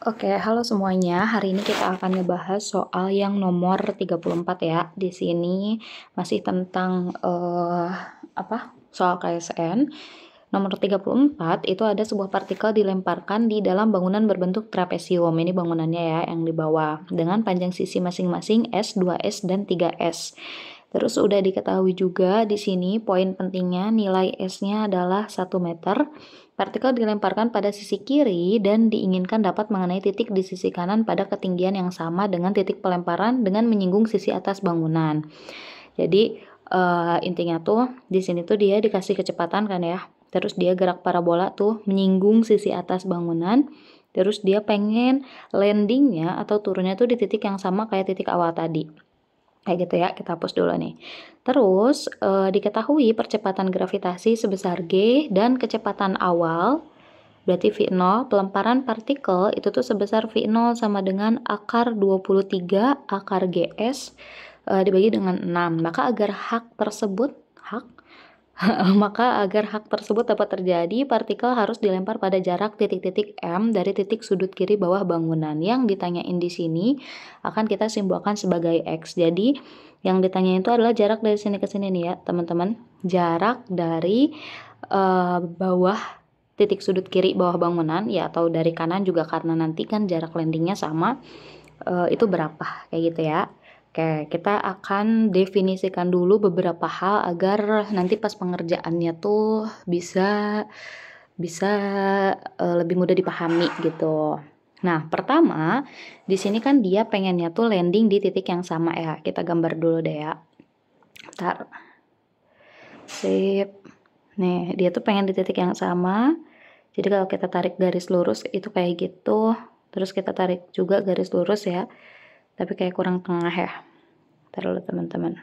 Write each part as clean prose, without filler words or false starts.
Oke, halo semuanya. Hari ini kita akan ngebahas soal yang nomor 34 ya. Di sini masih tentang soal KSN. Nomor 34 itu ada sebuah partikel dilemparkan di dalam bangunan berbentuk trapesium. Ini bangunannya ya yang di bawah dengan panjang sisi masing-masing S, 2S dan 3S. Terus udah diketahui juga di sini poin pentingnya nilai S-nya adalah 1 meter. Partikel dilemparkan pada sisi kiri dan diinginkan dapat mengenai titik di sisi kanan pada ketinggian yang sama dengan titik pelemparan dengan menyinggung sisi atas bangunan. Jadi intinya tuh di sini tuh dia dikasih kecepatan kan ya. Terus dia gerak parabola tuh menyinggung sisi atas bangunan. Terus dia pengen landingnya atau turunnya tuh di titik yang sama kayak titik awal tadi. Kayak gitu ya, kita hapus dulu nih. Terus diketahui percepatan gravitasi sebesar G dan kecepatan awal berarti V0, pelemparan partikel itu tuh sebesar V0 sama dengan akar 23 akar GS dibagi dengan 6. Maka agar hak tersebut dapat terjadi, partikel harus dilempar pada jarak titik-titik M dari titik sudut kiri bawah bangunan. Yang ditanyain di sini akan kita simbolkan sebagai X. Jadi yang ditanyain itu adalah jarak dari sini ke sini nih ya, teman-teman. Jarak dari bawah titik sudut kiri bawah bangunan ya, atau dari kanan juga karena nanti kan jarak landingnya sama, itu berapa kayak gitu ya. Oke, kita akan definisikan dulu beberapa hal agar nanti pas pengerjaannya tuh bisa lebih mudah dipahami gitu. Nah, pertama di sini kan dia pengennya tuh landing di titik yang sama ya. Kita gambar dulu deh ya. Bentar. Sip. Nih, dia tuh pengen di titik yang sama. Jadi kalau kita tarik garis lurus itu kayak gitu. Terus kita tarik juga garis lurus ya. Tapi kayak kurang tengah ya. Taruh teman-teman.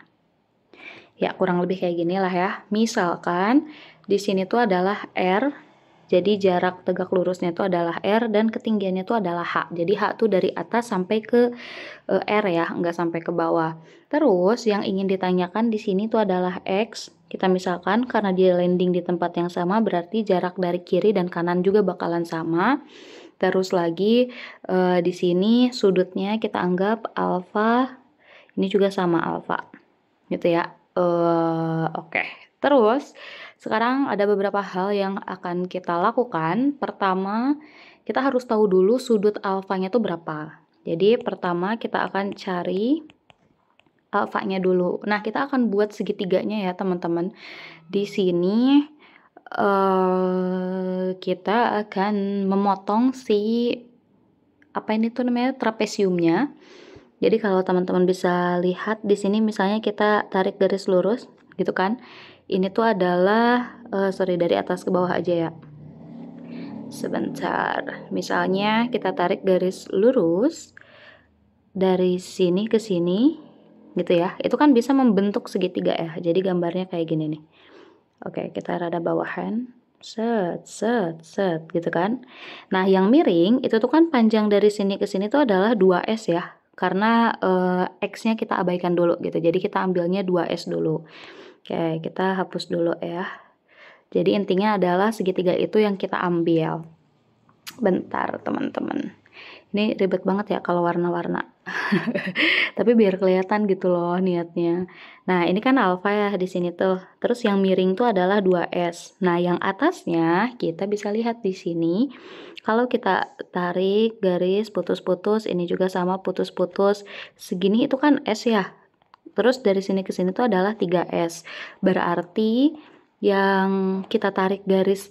Ya, kurang lebih kayak gini lah ya. Misalkan di sini tuh adalah R. Jadi jarak tegak lurusnya itu adalah R dan ketinggiannya itu adalah H. Jadi H tuh dari atas sampai ke R ya, nggak sampai ke bawah. Terus yang ingin ditanyakan di sini tuh adalah X. Kita misalkan karena dia landing di tempat yang sama berarti jarak dari kiri dan kanan juga bakalan sama. Terus lagi di sini sudutnya kita anggap alfa. Ini juga sama alfa. Gitu ya. Oke. Terus sekarang ada beberapa hal yang akan kita lakukan. Pertama, kita harus tahu dulu sudut alfanya itu berapa. Jadi pertama kita akan cari alfanya dulu. Nah, kita akan buat segitiganya ya, teman-teman. Di sini kita akan memotong si apa ini tuh namanya trapesiumnya. Jadi kalau teman-teman bisa lihat di sini misalnya kita tarik garis lurus gitu kan. Ini tuh adalah dari atas ke bawah aja ya. Sebentar. Misalnya kita tarik garis lurus dari sini ke sini gitu ya. Itu kan bisa membentuk segitiga ya. Jadi gambarnya kayak gini nih. Oke, kita rada bawahan. Set gitu kan. Nah, yang miring itu tuh kan panjang dari sini ke sini tuh adalah 2S ya. Karena X-nya kita abaikan dulu gitu. Jadi kita ambilnya 2S dulu. Oke, kita hapus dulu ya. Jadi intinya adalah segitiga itu yang kita ambil. Bentar, teman-teman. Ini ribet banget ya kalau warna-warna. Tapi biar kelihatan gitu loh niatnya. Nah, ini kan alfa ya di sini tuh. Terus yang miring tuh adalah 2S. Nah, yang atasnya kita bisa lihat di sini. Kalau kita tarik garis putus-putus, ini juga sama putus-putus. Segini itu kan S ya. Terus dari sini ke sini tuh adalah 3S. Berarti yang kita tarik garis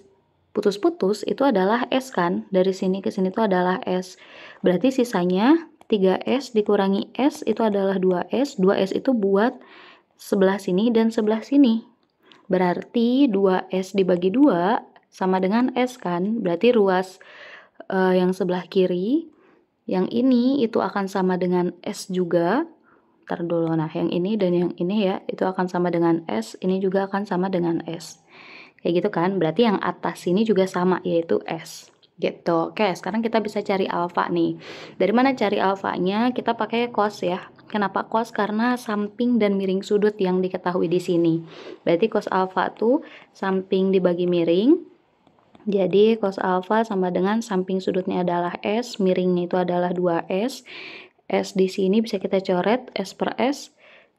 putus-putus itu adalah S kan. Dari sini ke sini tuh adalah S. Berarti sisanya 3S dikurangi S itu adalah 2S. 2S itu buat sebelah sini dan sebelah sini. Berarti 2S dibagi 2 sama dengan S kan. Berarti ruas yang sebelah kiri, yang ini itu akan sama dengan S juga. Ntar dulu, nah yang ini dan yang ini ya, itu akan sama dengan S. Ini juga akan sama dengan S. Kayak gitu kan, berarti yang atas sini juga sama, yaitu S. Gitu. Oke, sekarang kita bisa cari alfa nih. Dari mana cari alfanya? Kita pakai cos ya. Kenapa cos? Karena samping dan miring sudut yang diketahui di sini. Berarti cos alfa tuh samping dibagi miring Jadi cos alfa sama dengan samping sudutnya adalah S, miringnya itu adalah 2S. S di sini bisa kita coret S per S.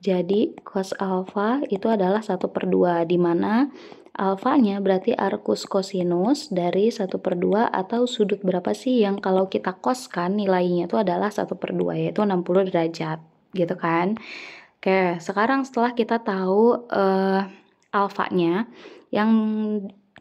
Jadi cos alfa itu adalah 1/2, di mana alfanya berarti arcus cosinus dari 1/2 atau sudut berapa sih yang kalau kita koskan nilainya itu adalah 1/2, yaitu 60 derajat, gitu kan. Oke, sekarang setelah kita tahu alfanya, yang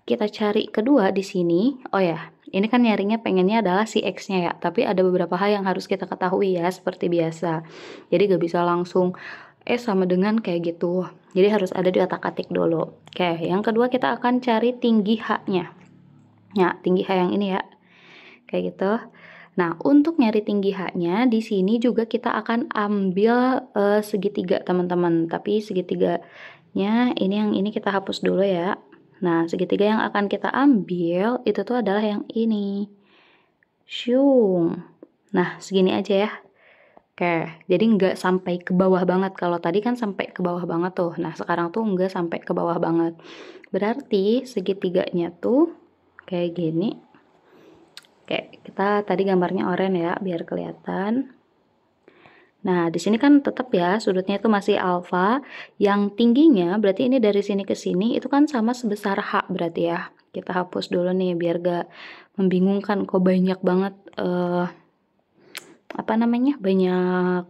kita cari kedua di sini, oh ya, ini kan nyarinya pengennya adalah si X-nya ya, tapi ada beberapa hal yang harus kita ketahui ya, seperti biasa. Jadi gak bisa langsung sama dengan kayak gitu. Jadi harus ada di otak-atik dulu. Oke, yang kedua kita akan cari tinggi H-nya. Ya, tinggi H yang ini ya. Kayak gitu. Nah, untuk nyari tinggi H-nya, di sini juga kita akan ambil segitiga, teman-teman. Tapi segitiganya, yang ini kita hapus dulu ya. Nah, segitiga yang akan kita ambil, itu tuh adalah yang ini. Syung. Nah, segini aja ya. Oke, jadi nggak sampai ke bawah banget. Kalau tadi kan sampai ke bawah banget tuh. Nah, sekarang tuh nggak sampai ke bawah banget. Berarti segitiganya tuh kayak gini. Oke, kita tadi gambarnya oranye ya, biar kelihatan. Nah, di sini kan tetap ya, sudutnya itu masih alfa. Yang tingginya, berarti ini dari sini ke sini, itu kan sama sebesar H berarti ya. Kita hapus dulu nih, biar gak membingungkan. Kok banyak banget, banyak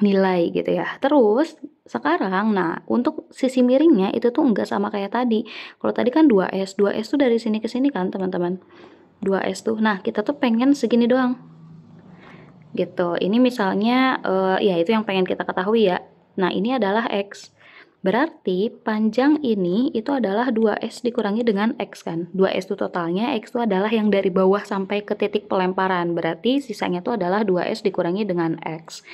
nilai gitu ya. Terus, sekarang, nah, untuk sisi miringnya, itu tuh enggak sama kayak tadi. Kalau tadi kan 2S. 2S tuh dari sini ke sini kan, teman-teman. 2S tuh. Nah, kita tuh pengen segini doang. Gitu. Ini misalnya ya itu yang pengen kita ketahui ya. Nah, ini adalah X. Berarti panjang ini itu adalah 2S dikurangi dengan X kan. 2S itu totalnya, X itu adalah yang dari bawah sampai ke titik pelemparan. Berarti sisanya itu adalah 2S dikurangi dengan X.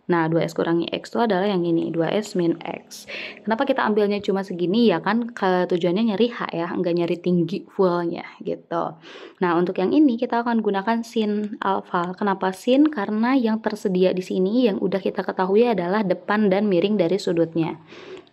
Nah, 2S kurangi X itu adalah yang ini, 2S min X. Kenapa kita ambilnya cuma segini? Ya kan tujuannya nyari H ya, nggak nyari tinggi fullnya gitu. Nah, untuk yang ini kita akan gunakan sin alfa. Kenapa sin? Karena yang tersedia di sini yang udah kita ketahui adalah depan dan miring dari sudutnya.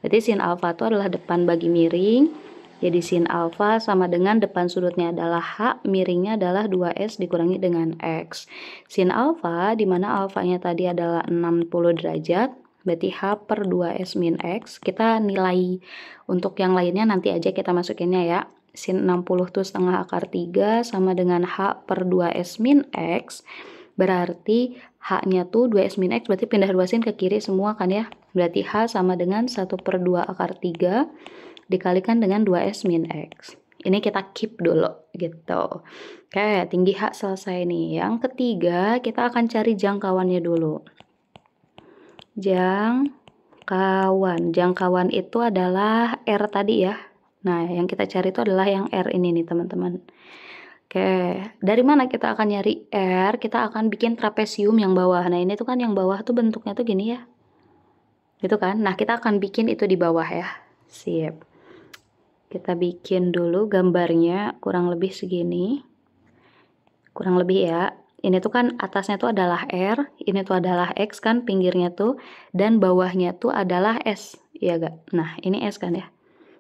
Jadi sin alfa itu adalah depan bagi miring. Jadi sin alfa sama dengan depan sudutnya adalah H, miringnya adalah 2S dikurangi dengan X. Sin alfa, di mana alfanya tadi adalah 60 derajat, berarti H per 2S min X. Kita nilai untuk yang lainnya nanti aja kita masukinnya ya. Sin 60 itu setengah akar 3 sama dengan H per 2S min X. Berarti H-nya tuh 2S min X, berarti pindah 2 sin ke kiri semua kan ya. Berarti H sama dengan 1/2 akar 3 dikalikan dengan 2S min X. Ini kita keep dulu gitu. Oke, tinggi H selesai nih. Yang ketiga, kita akan cari jangkauannya dulu. Jangkauan itu adalah R tadi ya. Nah, yang kita cari itu adalah yang R ini nih, teman-teman. Oke, dari mana kita akan nyari R? Kita akan bikin trapesium yang bawah. Nah, ini tuh kan yang bawah tuh bentuknya tuh gini ya. Gitu kan? Nah, kita akan bikin itu di bawah ya. Sip. Kita bikin dulu gambarnya kurang lebih segini. Kurang lebih ya. Ini tuh kan atasnya tuh adalah R, ini tuh adalah X kan pinggirnya tuh, dan bawahnya tuh adalah S. Iya gak? Nah, ini S kan ya.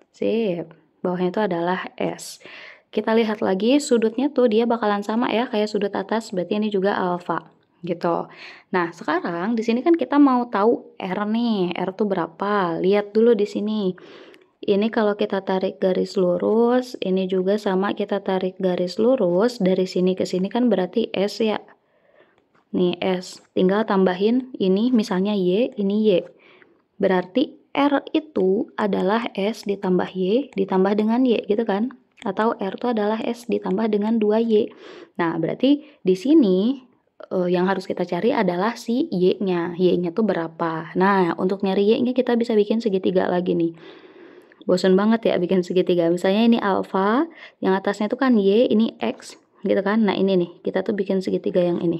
Sip. Bawahnya tuh adalah S. Kita lihat lagi sudutnya tuh dia bakalan sama ya kayak sudut atas, berarti ini juga alfa. Gitu. Nah, sekarang di sini kan kita mau tahu R nih. R tuh berapa? Lihat dulu di sini. Ini kalau kita tarik garis lurus, ini juga sama kita tarik garis lurus, dari sini ke sini kan berarti S ya. Nih S, tinggal tambahin ini misalnya Y, ini Y. Berarti R itu adalah S ditambah Y ditambah dengan Y gitu kan. Atau R itu adalah S ditambah dengan 2Y. Nah, berarti di sini yang harus kita cari adalah si Y-nya. Y-nya tuh berapa. Nah, untuk nyari Y-nya kita bisa bikin segitiga lagi nih. Bosan banget ya bikin segitiga. Misalnya ini alfa, yang atasnya itu kan Y, ini X, gitu kan. Nah, ini nih, kita tuh bikin segitiga yang ini.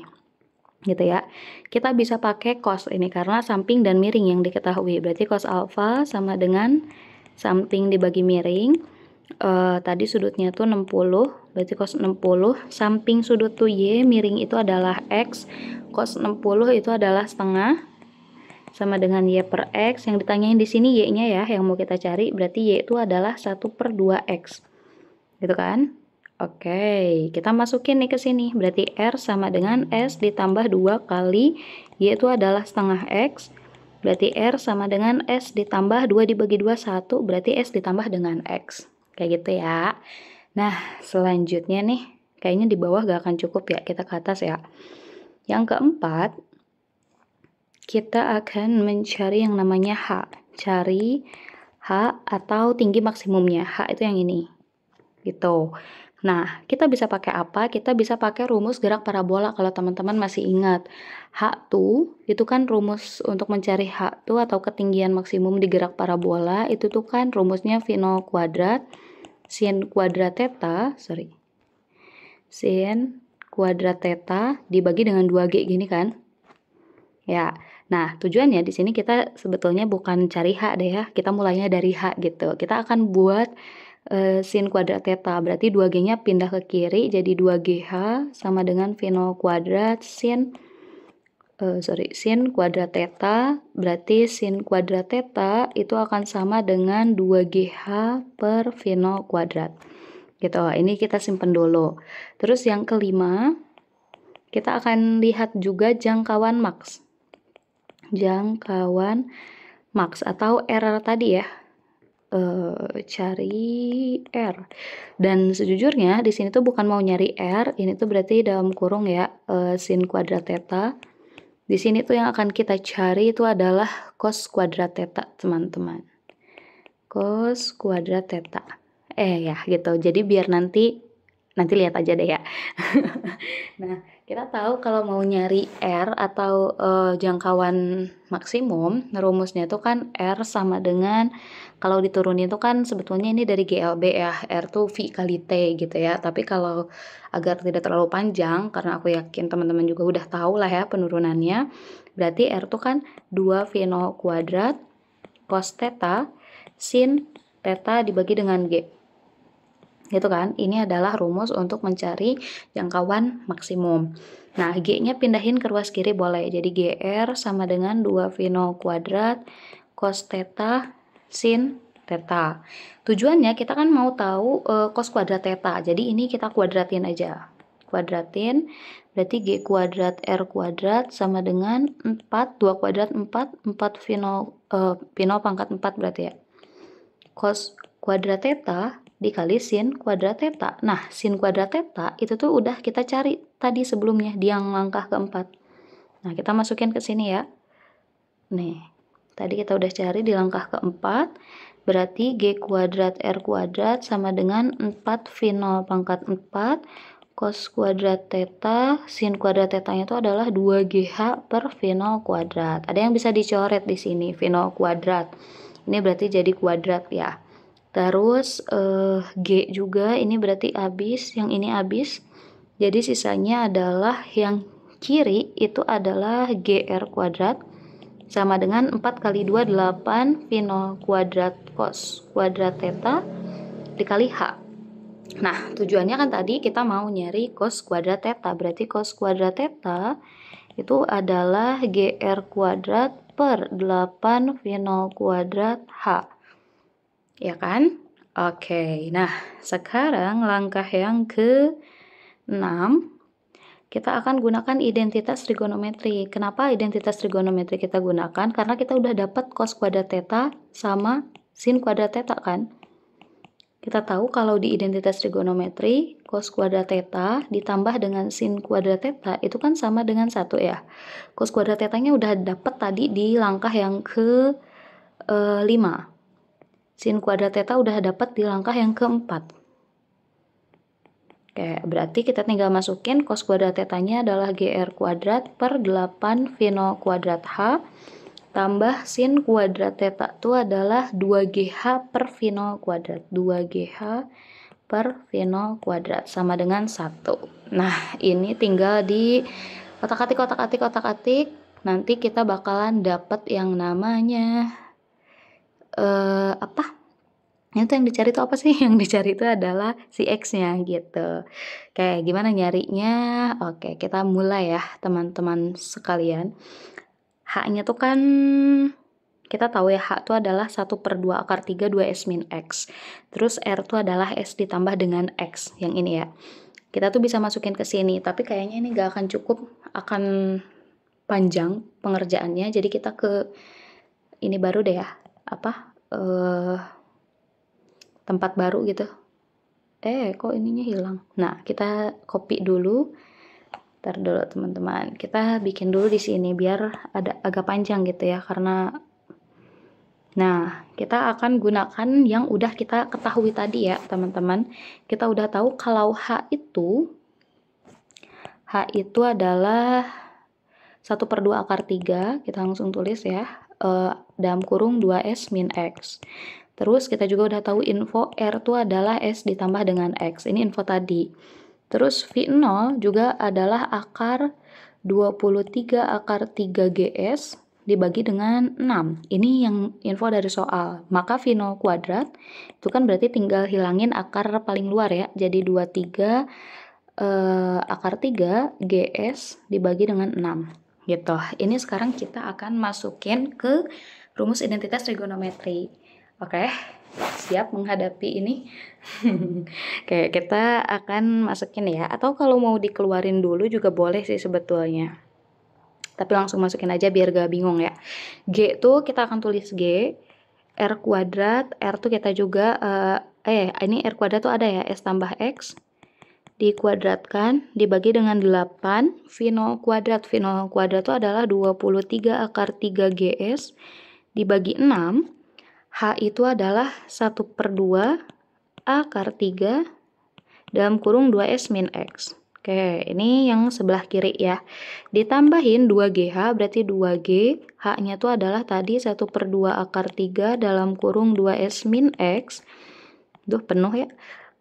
Gitu ya. Kita bisa pakai cos ini karena samping dan miring yang diketahui. Berarti cos alfa sama dengan samping dibagi miring. Tadi sudutnya tuh 60, berarti cos 60. Samping sudut tuh Y, miring itu adalah X. Cos 60 itu adalah setengah. Sama dengan Y per X, yang ditanyain di sini Y-nya ya, yang mau kita cari, berarti Y itu adalah 1/2X. Gitu kan? Oke, kita masukin nih ke sini. Berarti R sama dengan S ditambah 2 kali Y itu adalah setengah X. Berarti R sama dengan S ditambah 2 dibagi 2, 1. Berarti S ditambah dengan X. Kayak gitu ya. Nah, selanjutnya nih, kayaknya di bawah gak akan cukup ya, kita ke atas ya. Yang keempat, kita akan mencari yang namanya H. Cari H atau tinggi maksimumnya. H itu yang ini. Gitu. Nah, kita bisa pakai apa? Kita bisa pakai rumus gerak parabola kalau teman-teman masih ingat. H tuh, itu kan rumus untuk mencari H tuh atau ketinggian maksimum di gerak parabola, itu tuh kan rumusnya V0 kuadrat sin kuadrat theta, sin kuadrat theta dibagi dengan 2G gini kan? Ya. Nah, tujuannya di sini kita sebetulnya bukan cari H deh ya. Kita mulainya dari H gitu. Kita akan buat sin kuadrat theta, berarti 2G-nya pindah ke kiri jadi 2GH sama dengan V0 kuadrat sin kuadrat theta, berarti sin kuadrat theta itu akan sama dengan 2GH per V0 kuadrat. Gitu, ini kita simpen dulu. Terus yang kelima, kita akan lihat juga jangkauan max. Jangkauan max atau R tadi ya. Cari R. Dan sejujurnya di sini tuh bukan mau nyari R, ini tuh berarti dalam kurung ya, sin kuadrat theta. Di sini tuh yang akan kita cari itu adalah cos kuadrat theta, teman-teman. Cos kuadrat theta. Ya gitu. Jadi biar nanti lihat aja deh ya. Nah, kita tahu kalau mau nyari R atau jangkauan maksimum, rumusnya itu kan R sama dengan, kalau diturunin itu kan sebetulnya ini dari GLB ya, R tuh V kali T gitu ya. Tapi kalau agar tidak terlalu panjang, karena aku yakin teman-teman juga udah tahu lah ya penurunannya, berarti R tuh kan 2V0 kuadrat cos theta sin theta dibagi dengan G. Gitu kan, ini adalah rumus untuk mencari jangkauan maksimum. Nah, G-nya pindahin ke ruas kiri boleh, jadi GR sama dengan 2V0 kuadrat cos theta sin theta. Tujuannya kita kan mau tahu cos kuadrat theta, jadi ini kita kuadratin aja. Kuadratin, berarti G kuadrat R kuadrat sama dengan 4, 2 kuadrat 4, 4 V0 pangkat 4 berarti ya. Cos kuadrat theta dikali sin kuadrat theta. Nah, sin kuadrat theta itu tuh udah kita cari tadi sebelumnya di yang langkah keempat. Nah, kita masukin ke sini ya. Nih, tadi kita udah cari di langkah keempat. Berarti G kuadrat R kuadrat sama dengan 4V0 pangkat 4 cos kuadrat theta sin kuadrat tetanya itu adalah 2GH per V0 kuadrat. Ada yang bisa dicoret di sini, V0 kuadrat. Ini berarti jadi kuadrat ya. Terus G juga ini berarti habis, yang ini habis. Jadi sisanya adalah yang kiri itu adalah GR kuadrat sama dengan 4 kali 2 8 V0 kuadrat cos kuadrat theta dikali H. Nah, tujuannya kan tadi kita mau nyari cos kuadrat theta. Berarti cos kuadrat theta itu adalah GR kuadrat per 8 V0 kuadrat H. Ya kan? Oke, nah sekarang langkah yang ke-6, kita akan gunakan identitas trigonometri. Kenapa identitas trigonometri kita gunakan? Karena kita udah dapat cos kuadrat theta sama sin kuadrat theta kan? Kita tahu kalau di identitas trigonometri, cos kuadrat theta ditambah dengan sin kuadrat theta itu kan sama dengan 1 ya. Cos kuadrat thetanya udah dapat tadi di langkah yang ke-5. Sin kuadrat theta udah dapat di langkah yang keempat. Oke, berarti kita tinggal masukin cos kuadrat tetanya adalah GR kuadrat per 8 V0 kuadrat H tambah sin kuadrat theta itu adalah 2GH per V0 kuadrat. 2GH per V0 kuadrat sama dengan 1. Nah, ini tinggal di otak-atik. Nanti kita bakalan dapat yang namanya itu yang dicari itu apa sih? Yang dicari itu adalah si X-nya gitu. Kayak gimana nyarinya? Oke, kita mulai ya teman-teman sekalian. H-nya tuh kan kita tahu ya H itu adalah 1/2 akar 3 2S min X. Terus R itu adalah S ditambah dengan X, yang ini ya. Kita tuh bisa masukin ke sini, tapi kayaknya ini gak akan cukup, akan panjang pengerjaannya. Jadi kita ke ini baru deh ya, apa, tempat baru gitu. Kok ininya hilang? Nah, kita copy dulu. Ntar dulu teman-teman, kita bikin dulu di sini biar ada agak panjang gitu ya, karena nah, kita akan gunakan yang udah kita ketahui tadi ya, teman-teman. Kita udah tahu kalau H itu adalah 1/2 akar 3, kita langsung tulis ya, dalam kurung 2S min X. Terus kita juga udah tahu info R itu adalah S ditambah dengan X. Ini info tadi. Terus V0 juga adalah akar 23 akar 3 GS dibagi dengan 6. Ini yang info dari soal. Maka V0 kuadrat itu kan berarti tinggal hilangin akar paling luar ya. Jadi 23 akar 3 GS dibagi dengan 6. Gitu. Ini sekarang kita akan masukin ke rumus identitas trigonometri. Oke, siap menghadapi ini. Oke, kita akan masukin ya. Atau kalau mau dikeluarin dulu juga boleh sih sebetulnya. Tapi langsung masukin aja biar gak bingung ya. G tuh kita akan tulis G. R kuadrat, R tuh kita juga, ini R kuadrat tuh ada ya, S tambah X. Dikuadratkan, dibagi dengan 8. V0 kuadrat. V0 kuadrat tuh adalah 23 akar 3 GS dibagi 6. H itu adalah 1/2 akar 3 dalam kurung 2S min X. Oke, ini yang sebelah kiri ya. Ditambahin 2GH, berarti 2G. H-nya itu adalah tadi 1/2 akar 3 dalam kurung 2S min X. Duh, penuh ya.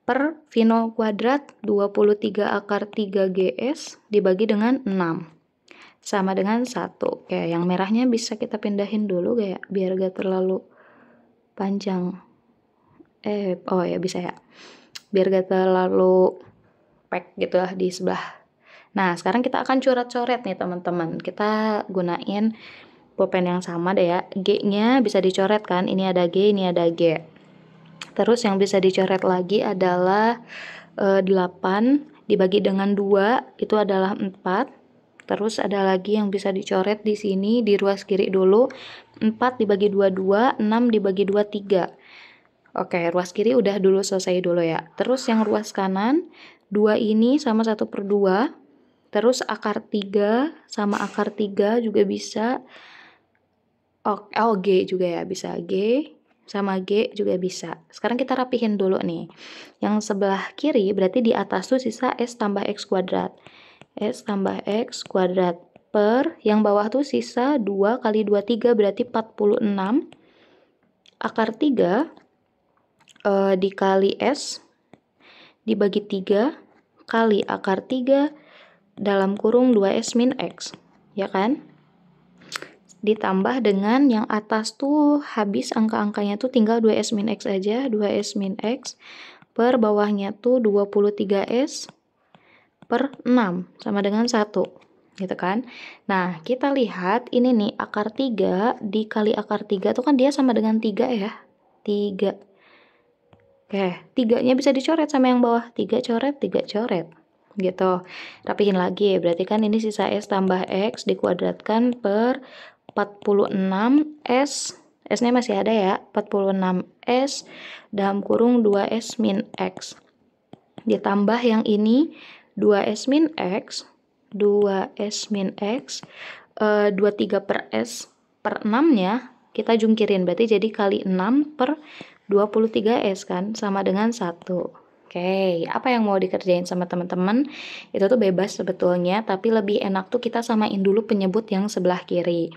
Per V0 kuadrat 23 akar 3 GS dibagi dengan 6. Sama dengan 1. Oke, yang merahnya bisa kita pindahin dulu kayak biar gak terlalu panjang. Oh ya bisa ya. Biar gak terlalu pack gitu lah di sebelah. Nah, sekarang kita akan coret-coret nih teman-teman. Kita gunain pulpen yang sama deh ya. G-nya bisa dicoret kan. Ini ada G, ini ada G. Terus yang bisa dicoret lagi adalah 8 dibagi dengan 2 itu adalah 4. Terus ada lagi yang bisa dicoret di sini di ruas kiri dulu. 4 dibagi 2 2, 6 dibagi 2 3. Oke, ruas kiri udah dulu selesai dulu ya. Terus yang ruas kanan 2 ini sama 1/2. Terus akar 3 sama akar 3 juga bisa. G juga ya, bisa G sama G juga bisa. Sekarang kita rapihin dulu nih. Yang sebelah kiri berarti di atas tuh sisa S tambah X kuadrat. S tambah X kuadrat per yang bawah tuh sisa 2 kali 2 3 berarti 46. Akar 3 dikali S dibagi 3 kali akar 3 dalam kurung 2S min X. Ya kan? Ditambah dengan yang atas tuh habis angka-angkanya tuh tinggal 2S min X aja. 2S min X per bawahnya tuh 23S per 6 sama dengan 1. Gitu kan. Nah, kita lihat ini nih akar 3 dikali akar 3 tuh kan dia sama dengan 3 ya. 3. Oke, 3-nya bisa dicoret sama yang bawah. 3 coret, 3 coret. Gitu. Rapihin lagi. Berarti kan ini sisa S tambah X dikuadratkan per 46S. S-nya masih ada ya. 46S dalam kurung 2S min X. Ditambah yang ini 2S min X. 2S min X. 23 per S per 6-nya kita jungkirin. Berarti jadi kali 6 per 23S kan, sama dengan 1. Oke, apa yang mau dikerjain sama teman-teman? Itu tuh bebas sebetulnya, tapi lebih enak tuh kita samain dulu penyebut yang sebelah kiri.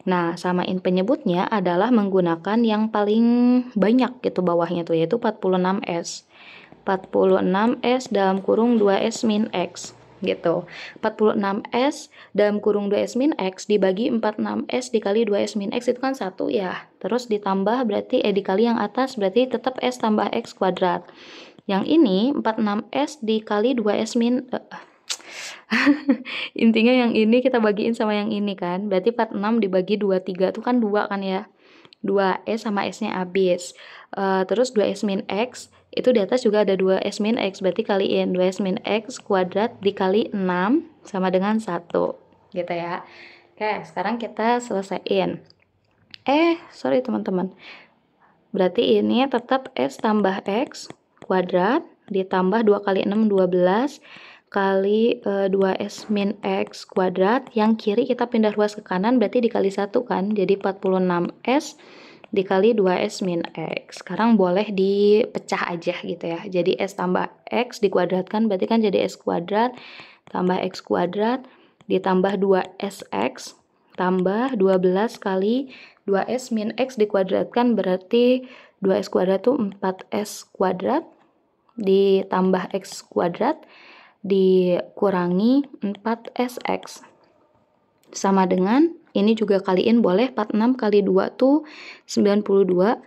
Nah, samain penyebutnya adalah menggunakan yang paling banyak gitu bawahnya tuh, yaitu 46S. 46S dalam kurung 2S min X. Gitu. 46S dalam kurung 2S min X dibagi 46S dikali 2S min X itu kan 1 ya. Terus ditambah berarti dikali yang atas berarti tetap S tambah X kuadrat. Yang ini 46S dikali 2S min intinya yang ini kita bagiin sama yang ini kan. Berarti 46 dibagi 23 itu kan 2 kan ya. 2S sama S-nya habis. Terus 2S min X, itu di atas juga ada 2S min X, berarti kaliin 2S min X kuadrat dikali 6 sama dengan 1, gitu ya. Oke, sekarang kita selesaiin. Sorry teman-teman. Berarti ini tetap S tambah X kuadrat ditambah 2 kali 6, 12 kali 2S min X kuadrat. Yang kiri kita pindah ruas ke kanan, berarti dikali 1 kan, jadi 46S dikali 2S min X. Sekarang boleh dipecah aja gitu ya, jadi S tambah X dikuadratkan, berarti kan jadi S kuadrat tambah X kuadrat ditambah 2SX tambah 12 kali 2S min X dikuadratkan, berarti 2S kuadrat itu 4S kuadrat ditambah X kuadrat dikurangi 4SX sama dengan, ini juga kaliin boleh, 46 kali 2 tuh 92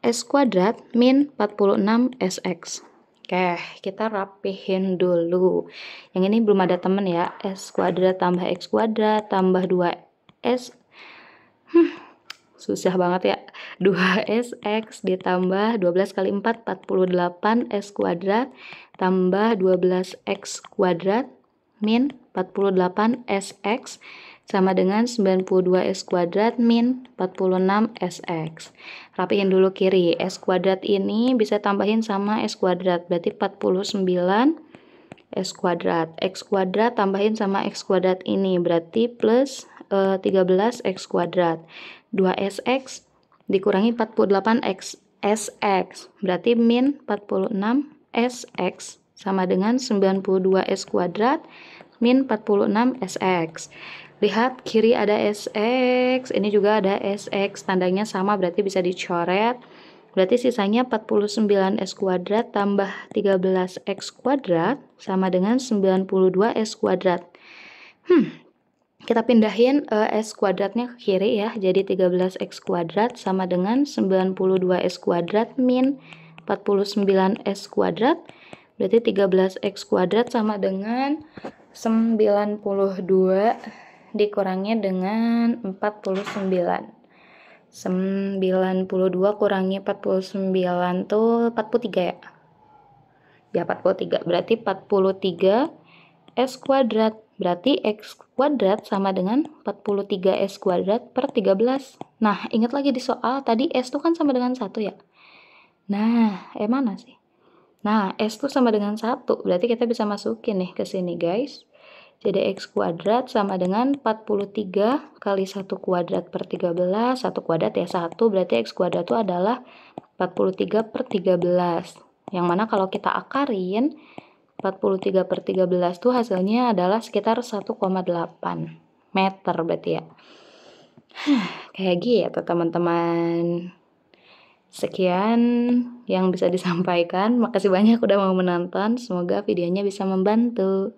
S kuadrat min 46 SX. Oke, kita rapihin dulu. Yang ini belum ada temen ya, S kuadrat tambah X kuadrat tambah 2S. Susah banget ya. 2SX ditambah 12 kali 4, 48 S kuadrat tambah 12X kuadrat min 48 SX sama dengan 92 S kuadrat min 46 SX. Rapiin dulu kiri. S kuadrat ini bisa tambahin sama S kuadrat, berarti 49 S kuadrat. X kuadrat tambahin sama X kuadrat ini, berarti plus 13 X kuadrat. 2SX dikurangi 48X SX, berarti min 46 SX sama dengan 92 S kuadrat min 46 SX. Lihat kiri ada SX, ini juga ada SX, tandanya sama berarti bisa dicoret. Berarti sisanya 49 S kuadrat tambah 13 X kuadrat sama dengan 92 S kuadrat. Kita pindahin S kuadratnya ke kiri ya, jadi 13 X kuadrat sama dengan 92 S kuadrat min 49 S kuadrat, berarti 13 X kuadrat sama dengan 92 dikurangi dengan 49. 92 kurangi 49 tuh 43 ya? Ya 43, berarti 43 S kuadrat. Berarti X kuadrat sama dengan 43 S kuadrat per 13. Nah, ingat lagi di soal, tadi S itu kan sama dengan 1 ya? Nah, mana sih? Nah, S itu sama dengan 1, berarti kita bisa masukin nih ke sini guys. Jadi X kuadrat sama dengan 43 kali 1 kuadrat per 13, 1 kuadrat ya 1, berarti X kuadrat itu adalah 43 per 13. Yang mana kalau kita akarin, 43 per 13 itu hasilnya adalah sekitar 1,8 meter berarti ya. Kayak gitu teman-teman. Sekian yang bisa disampaikan. Makasih banyak udah mau menonton. Semoga videonya bisa membantu.